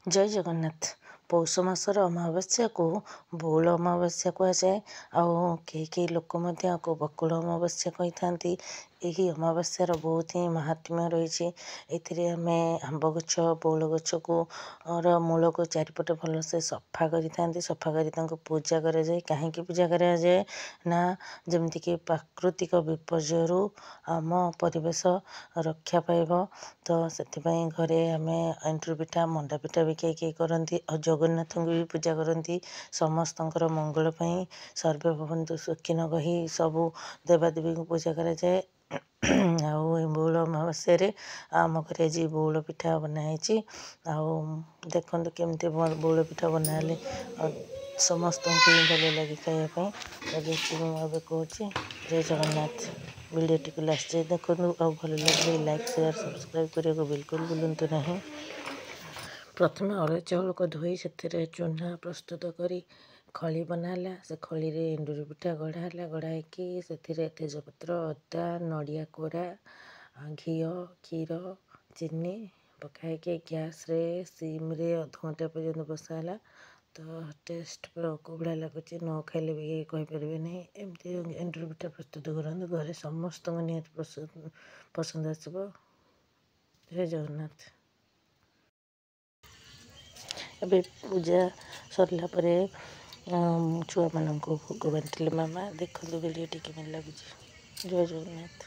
जय जगन्नाथ। पौष मासर अमावास्या को बौल अमावास्या कहुए। कई लोक को बकुल अमावास्या कही था। यही अमावास्यार बहुत ही महात्म्य रही। आम आंब गछ बौल गछ को मूल को चारिपटे भलसे सफा करें। सफा कर पूजा कराए। कहीं पूजा कराए ना जमीक प्राकृतिक विपर्य आम परिवेश रक्षा पाइब। तो से घरे आम एंट्री पिठा मंडा पिठा भी कई करती और जगन्नाथ को भी पूजा करती। समस्त मंगल सर्वे भवन्तु सुखिन कही सबू देवादेवी को पूजा कराए। बौल अमावास्या आम घर आज बौल पिठा बनाई। देखो केमती बौल पिठा बनाले समस्त को भल लगे खायापी। कहूँ जय जगन्नाथ। वीडियोटी को लास्ट जाए देखो और भल लगे लाइक शेयर सब्सक्राइब करने को बिल्कुल भूलु नहीं। प्रथम अरुआ चाउल को धोई से चूना प्रस्तुत करी खली बनाला। से खली रे एंडुरी पिठा गढ़ाला। गढ़ाई से तेजपत्र अदा नड़िया कोरा घी क्षीर चीनी पकाई गैस रे सिम रे अध घंटा पर्यंत बसाला। तो टेस्ट पूरा कोबड़ा लगुच न खाइले भी कहींपारे नहीं। एमती एंडुरी पिठा प्रस्तुत करूँ घरे समस्त निहत पसंद आसब। जय जगन्नाथ। अबे पूजा सरला परे छुआ मान भोग बांटिले मामा। देखो वीडियो टी लगुच। जय जगन्नाथ।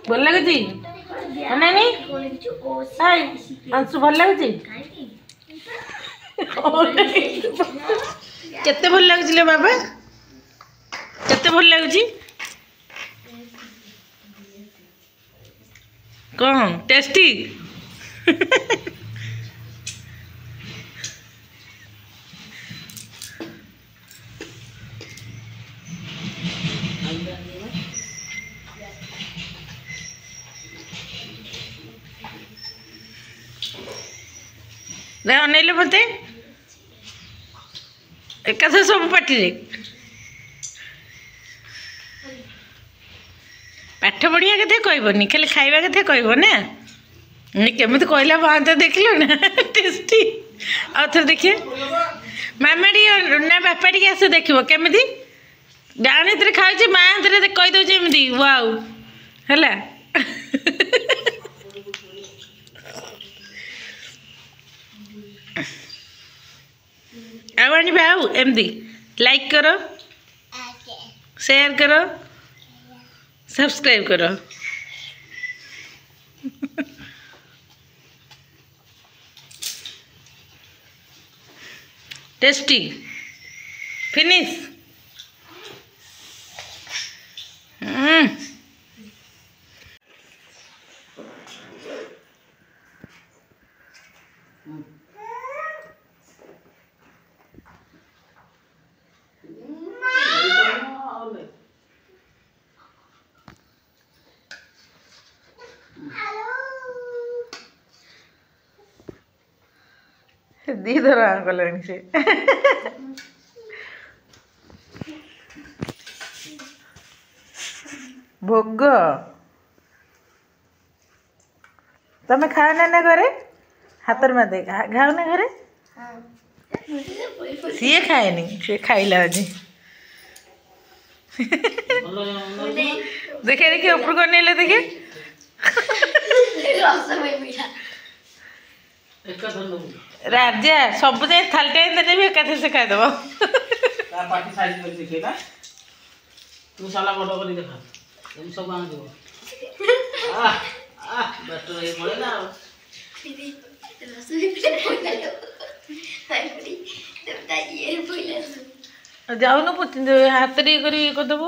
भल लगुच अंशु भल लगुच केते भल लगुच ले बाबा केते भल लगुच कौन टेस्टी अनेले मत एका सब पार्टी पाठ पढ़िया कथा कहबनी खाली खाइबा कथा कहब ना। केमी कहला बात देखल ना टेस्टी आउ थे देखिए मामा टी ना बापा टी आस देख केमी डाण हाथ खाऊ माँ हाथ कहीदे वाउ है आउ एमती लाइक करो शेयर करो सब्सक्राइब करो। Tasty finish. दी थर कले से भोग तमें खाओ ना घरे हाथ में दे खाओ ना घरे सी खाएनी सी खाइला आज देखे देखिए ऊपर को नहीं देखे राजा सब थाल टाइम देने भी एकाथे से खाईदेव तू साला बड़ कर देखा सब आन देव बेटर ये पड़े ना जाऊन हाथ करदेव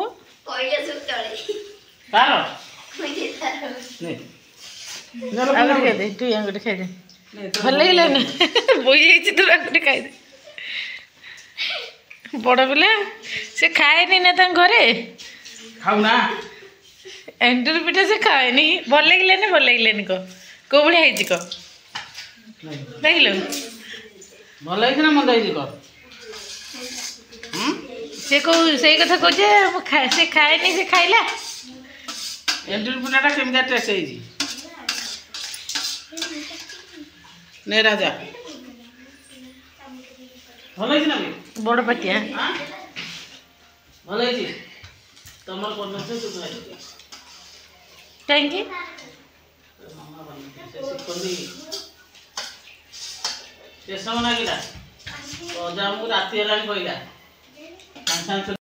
खाई भल लगे बोई तो खाई बड़ पिला से खाए ना घरे खाऊ ना एंडुरी पिठा से खाएनी भल लगे कह कौ भाया है कह देख लो भल है मंद है कह से कौ से कथा कहे से खाएनी से खाइला एंडुरी पिठाटा केमिता टेस्ट है ने राजा भल है ना बड़ पाटिया भल है तमर करना से तू कहीं शेष ना कि राति है कहला